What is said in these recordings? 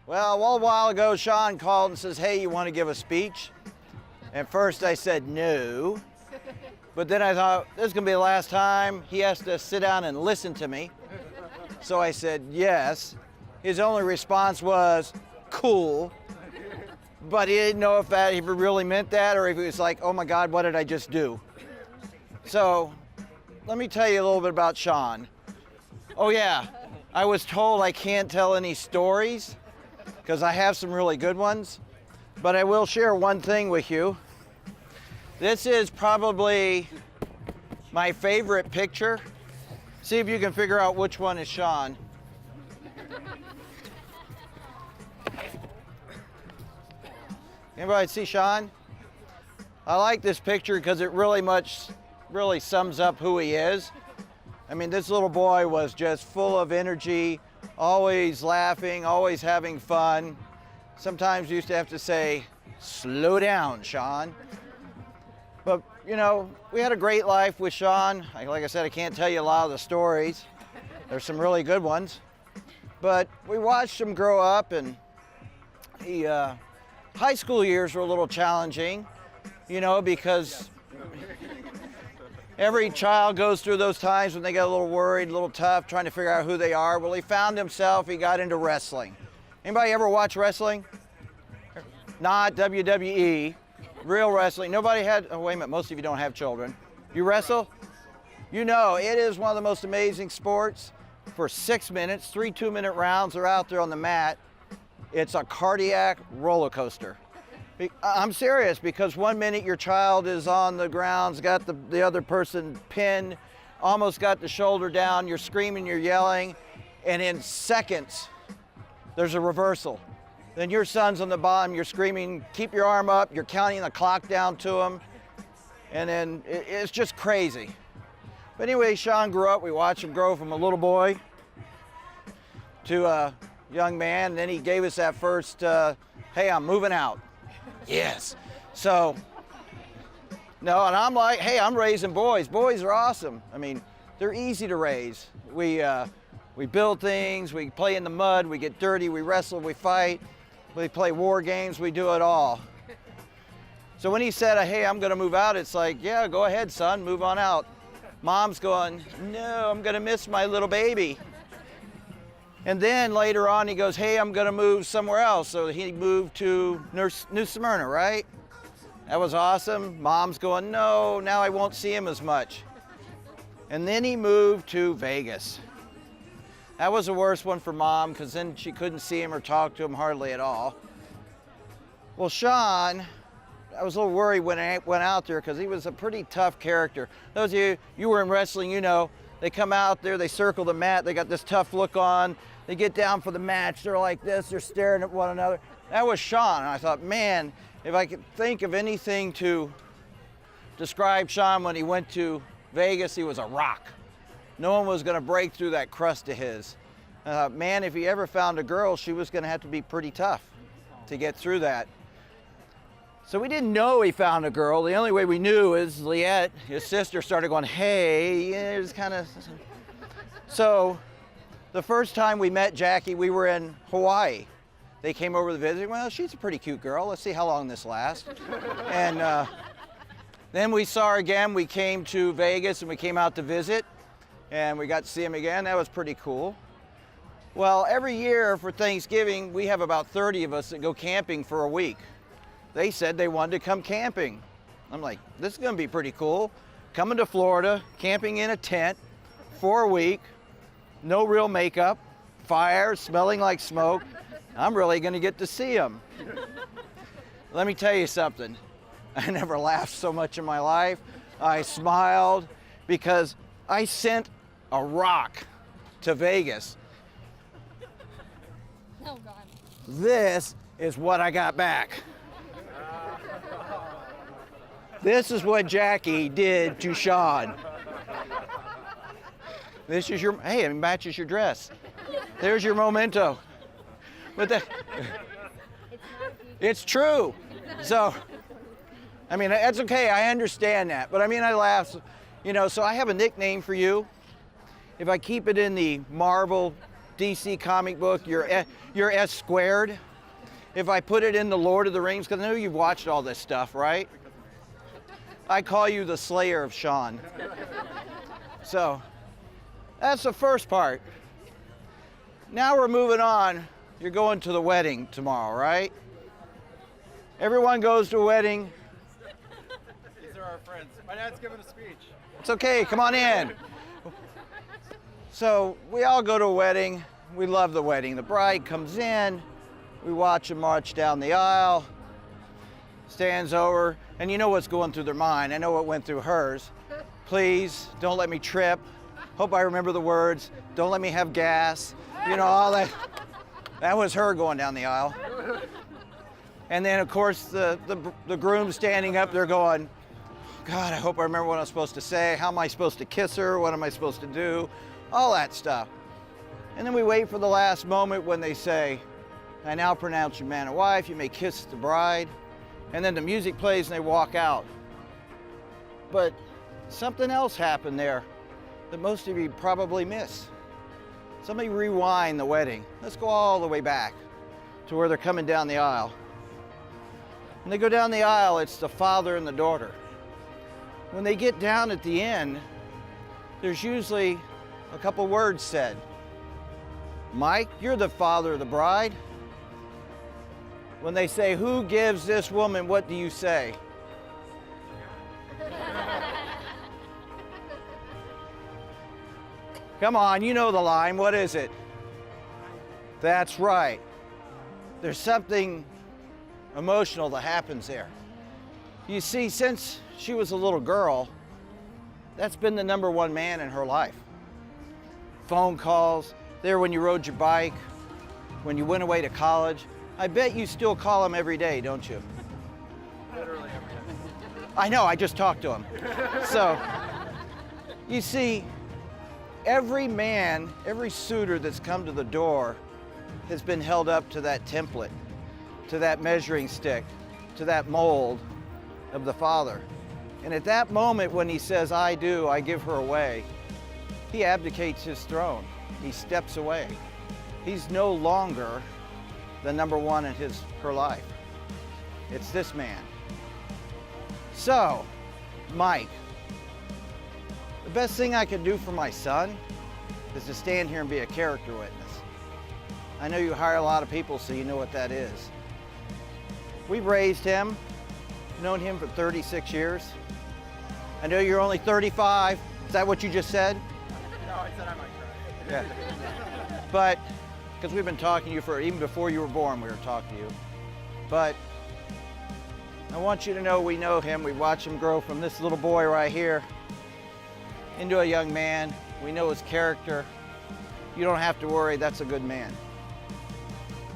Well, a little while ago, Sean called and says, hey, you want to give a speech? At first I said no, but then I thought, this is going to be the last time he has to sit down and listen to me. So I said yes. His only response was, cool. But he didn't know if he really meant that or if he was like, oh my God, what did I just do? So let me tell you a little bit about Sean. Oh yeah, I was told I can't tell any stories because I have some really good ones, but I will share one thing with you. This is probably my favorite picture. See if you can figure out which one is Sean. Anybody see Sean? I like this picture because it really sums up who he is. I mean, this little boy was just full of energy, always laughing, always having fun. Sometimes you used to have to say, slow down, Sean. But, you know, we had a great life with Sean. Like I said, I can't tell you a lot of the stories. There's some really good ones. But we watched him grow up, and high school years were a little challenging, you know, because every child goes through those times when they get a little worried, a little tough, trying to figure out who they are. Well, he found himself, he got into wrestling. Anybody ever watch wrestling? Not WWE, real wrestling. Nobody had, oh wait a minute, most of you don't have children. You wrestle? You know, it is one of the most amazing sports. For 6 minutes, 3 2-minute rounds are out there on the mat. It's a cardiac roller coaster. I'm serious, because 1 minute your child is on the ground, got the other person pinned, almost got the shoulder down, you're screaming, you're yelling, and in seconds, there's a reversal. Then your son's on the bottom, you're screaming, keep your arm up, you're counting the clock down to him, and then it's just crazy. But anyway, Sean grew up, we watched him grow from a little boy to a young man, and then he gave us that first, hey, I'm moving out. Yes. So, no, and I'm like, hey, I'm raising boys. Boys are awesome. I mean, they're easy to raise. We build things, we play in the mud, we get dirty, we wrestle, we fight, we play war games, we do it all. So when he said, hey, I'm gonna move out, it's like, yeah, go ahead, son, move on out. Mom's going, no, I'm gonna miss my little baby. And then later on, he goes, hey, I'm gonna move somewhere else. So he moved to New Smyrna, right? That was awesome. Mom's going, no, now I won't see him as much. And then he moved to Vegas. That was the worst one for Mom, because then she couldn't see him or talk to him hardly at all. Well, Sean, I was a little worried when I went out there because he was a pretty tough character. Those of you were in wrestling, you know, they come out there, they circle the mat, they got this tough look on, they get down for the match, they're like this, they're staring at one another. That was Sean, and I thought, man, if I could think of anything to describe Sean when he went to Vegas, he was a rock. No one was gonna break through that crust of his. I thought, man, if he ever found a girl, she was gonna have to be pretty tough to get through that. So we didn't know he found a girl. The only way we knew is Liette, his sister, started going, hey, it was kind of. So the first time we met Jackie, we were in Hawaii. They came over to visit. Well, she's a pretty cute girl. Let's see how long this lasts. And then we saw her again. We came to Vegas and we came out to visit. And we got to see him again. That was pretty cool. Well, every year for Thanksgiving, we have about 30 of us that go camping for a week. They said they wanted to come camping. I'm like, this is gonna be pretty cool. Coming to Florida, camping in a tent for a week, no real makeup, fire, smelling like smoke. I'm really gonna get to see them. Let me tell you something. I never laughed so much in my life. I smiled because I sent a rock to Vegas. Oh God. This is what I got back. This is what Jackie did to Sean. This is your, hey, it matches your dress. There's your memento. But it's true. So, I mean, that's okay, I understand that. But I mean, I laugh, you know, so I have a nickname for you. If I keep it in the Marvel DC comic book, you're S squared. If I put it in the Lord of the Rings, because I know you've watched all this stuff, right? I call you the Slayer of Sean. So, that's the first part. Now we're moving on. You're going to the wedding tomorrow, right? Everyone goes to a wedding. These are our friends. My dad's giving a speech. It's okay, come on in. So we all go to a wedding. We love the wedding. The bride comes in. We watch them march down the aisle. Stands over, and you know what's going through their mind. I know what went through hers. Please, don't let me trip. Hope I remember the words. Don't let me have gas. You know, all that. That was her going down the aisle. And then, of course, the groom standing up there going, God, I hope I remember what I'm supposed to say. How am I supposed to kiss her? What am I supposed to do? All that stuff. And then we wait for the last moment when they say, I now pronounce you man and wife. You may kiss the bride. And then the music plays and they walk out. But something else happened there that most of you probably miss. Somebody rewind the wedding. Let's go all the way back to where they're coming down the aisle. When they go down the aisle, it's the father and the daughter. When they get down at the end, there's usually a couple words said. Mike, you're the father of the bride. When they say, who gives this woman, what do you say? Come on, you know the line. What is it? That's right. There's something emotional that happens there. You see, since she was a little girl, that's been the #1 man in her life. Phone calls, there when you rode your bike, when you went away to college. I bet you still call him every day, don't you? Literally every day. I know, I just talked to him. So, you see, every man, every suitor that's come to the door has been held up to that template, to that measuring stick, to that mold of the Father. And at that moment when he says, I do, I give her away, he abdicates his throne. He steps away. He's no longer the #1 in her life. It's this man. So, Mike, the best thing I could do for my son is to stand here and be a character witness. I know you hire a lot of people, so you know what that is. We've raised him, known him for 36 years. I know you're only 35. Is that what you just said? No, I said I might try. Yeah. But, because we've been talking to you even before you were born, we were talking to you. But I want you to know we know him. We watch him grow from this little boy right here into a young man. We know his character. You don't have to worry, that's a good man.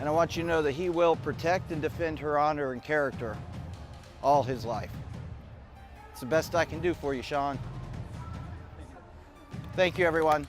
And I want you to know that he will protect and defend her honor and character all his life. It's the best I can do for you, Sean. Thank you, everyone.